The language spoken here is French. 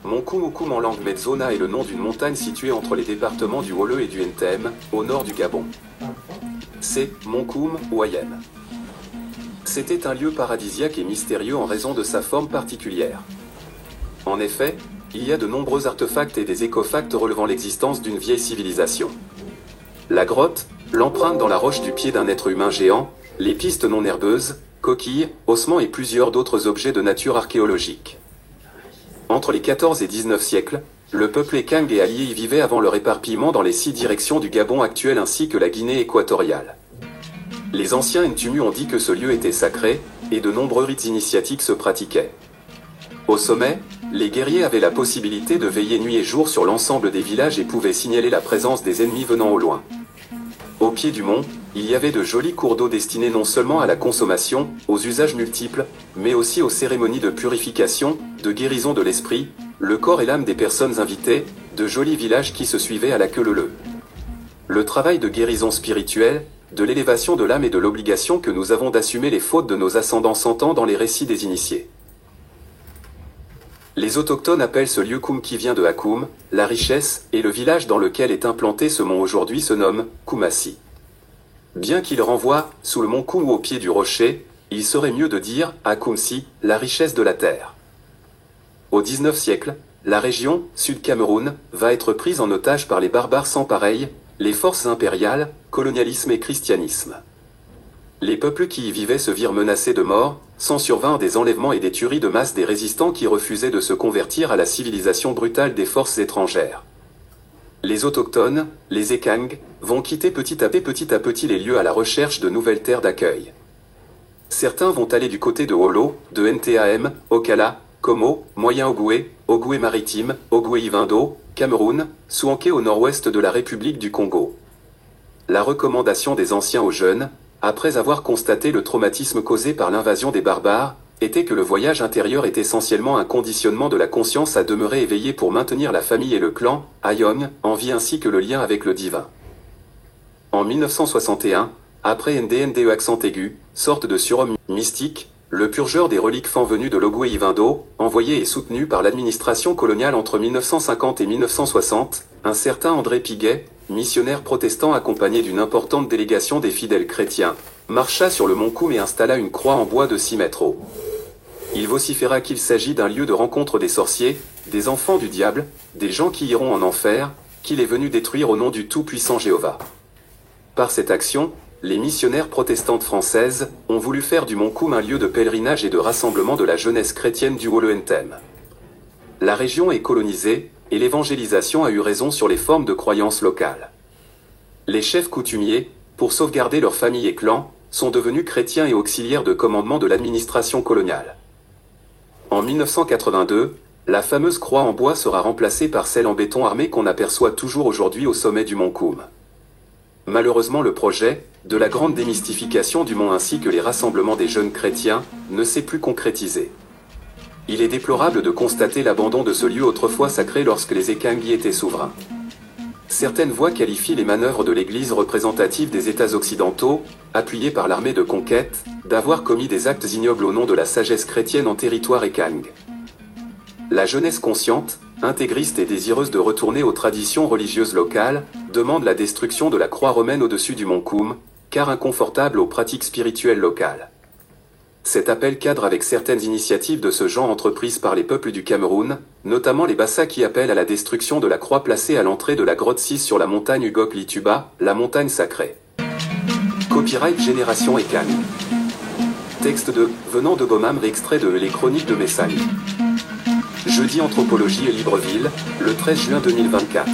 Mokoum en langue Medzona est le nom d'une montagne située entre les départements du Wollo et du Ntem, au nord du Gabon. C'est Mokoum ou Ayem. C'était un lieu paradisiaque et mystérieux en raison de sa forme particulière. En effet, il y a de nombreux artefacts et des écofacts relevant l'existence d'une vieille civilisation. La grotte, l'empreinte dans la roche du pied d'un être humain géant, les pistes non herbeuses, coquilles, ossements et plusieurs d'autres objets de nature archéologique. Entre les 14 et 19 siècles, le peuple Ekang et alliés y vivaient avant leur éparpillement dans les 6 directions du Gabon actuel ainsi que la Guinée équatoriale. Les anciens Ntumu ont dit que ce lieu était sacré, et de nombreux rites initiatiques se pratiquaient. Au sommet, les guerriers avaient la possibilité de veiller nuit et jour sur l'ensemble des villages et pouvaient signaler la présence des ennemis venant au loin. Au pied du mont, il y avait de jolis cours d'eau destinés non seulement à la consommation, aux usages multiples, mais aussi aux cérémonies de purification, de guérison de l'esprit, le corps et l'âme des personnes invitées, de jolis villages qui se suivaient à la queue leu-leu. Le travail de guérison spirituelle, de l'élévation de l'âme et de l'obligation que nous avons d'assumer les fautes de nos ascendants s'entend dans les récits des initiés. Les autochtones appellent ce lieu Koum qui vient de Akoum, la richesse, et le village dans lequel est implanté ce mont aujourd'hui se nomme Koumassi. Bien qu'il renvoie, sous le mont Koum ou au pied du rocher, il serait mieux de dire, Akoumsi, la richesse de la terre. Au XIXe siècle, la région, Sud-Cameroun, va être prise en otage par les barbares sans pareil, les forces impériales, colonialisme et christianisme. Les peuples qui y vivaient se virent menacés de mort, s'en survinrent des enlèvements et des tueries de masse des résistants qui refusaient de se convertir à la civilisation brutale des forces étrangères. Les autochtones, les Ekang, vont quitter petit à petit les lieux à la recherche de nouvelles terres d'accueil. Certains vont aller du côté de Wollo, de Ntam, Okala, Komo, Moyen Ogoué, Ogoué maritime, Ogoué Ivindo, Cameroun, Souanké au nord-ouest de la République du Congo. La recommandation des anciens aux jeunes, après avoir constaté le traumatisme causé par l'invasion des barbares, était que le voyage intérieur est essentiellement un conditionnement de la conscience à demeurer éveillé pour maintenir la famille et le clan, Ayong, en vie ainsi que le lien avec le divin. En 1961, après NDNDE accent aigu, sorte de surhomme mystique, le purgeur des reliques fan venu de l'Ogoué Ivindo, envoyé et soutenu par l'administration coloniale entre 1950 et 1960, un certain André Piguet, missionnaire protestant accompagné d'une importante délégation des fidèles chrétiens, marcha sur le mont Koum et installa une croix en bois de 6 mètres haut. Il vociféra qu'il s'agit d'un lieu de rencontre des sorciers, des enfants du diable, des gens qui iront en enfer, qu'il est venu détruire au nom du tout-puissant Jéhovah. Par cette action, les missionnaires protestantes françaises ont voulu faire du mont Koum un lieu de pèlerinage et de rassemblement de la jeunesse chrétienne du Wollo-Ntem. La région est colonisée, et l'évangélisation a eu raison sur les formes de croyances locales. Les chefs coutumiers, pour sauvegarder leurs familles et clans, sont devenus chrétiens et auxiliaires de commandement de l'administration coloniale. En 1982, la fameuse croix en bois sera remplacée par celle en béton armé qu'on aperçoit toujours aujourd'hui au sommet du mont Koum. Malheureusement, le projet, de la grande démystification du mont ainsi que les rassemblements des jeunes chrétiens, ne s'est plus concrétisé. Il est déplorable de constater l'abandon de ce lieu autrefois sacré lorsque les Ekang y étaient souverains. Certaines voix qualifient les manœuvres de l'Église représentative des États occidentaux, appuyée par l'armée de conquête, d'avoir commis des actes ignobles au nom de la sagesse chrétienne en territoire Ekang. La jeunesse consciente, intégriste et désireuse de retourner aux traditions religieuses locales, demande la destruction de la croix romaine au-dessus du mont Koum, car inconfortable aux pratiques spirituelles locales. Cet appel cadre avec certaines initiatives de ce genre entreprises par les peuples du Cameroun, notamment les Bassa qui appellent à la destruction de la croix placée à l'entrée de la grotte 6 sur la montagne Ugok Lituba, la montagne sacrée. Copyright Génération Ekang. Texte de Venant de Bomam extrait de Les Chroniques de Messagne. Jeudi Anthropologie et Libreville, le 13 juin 2024.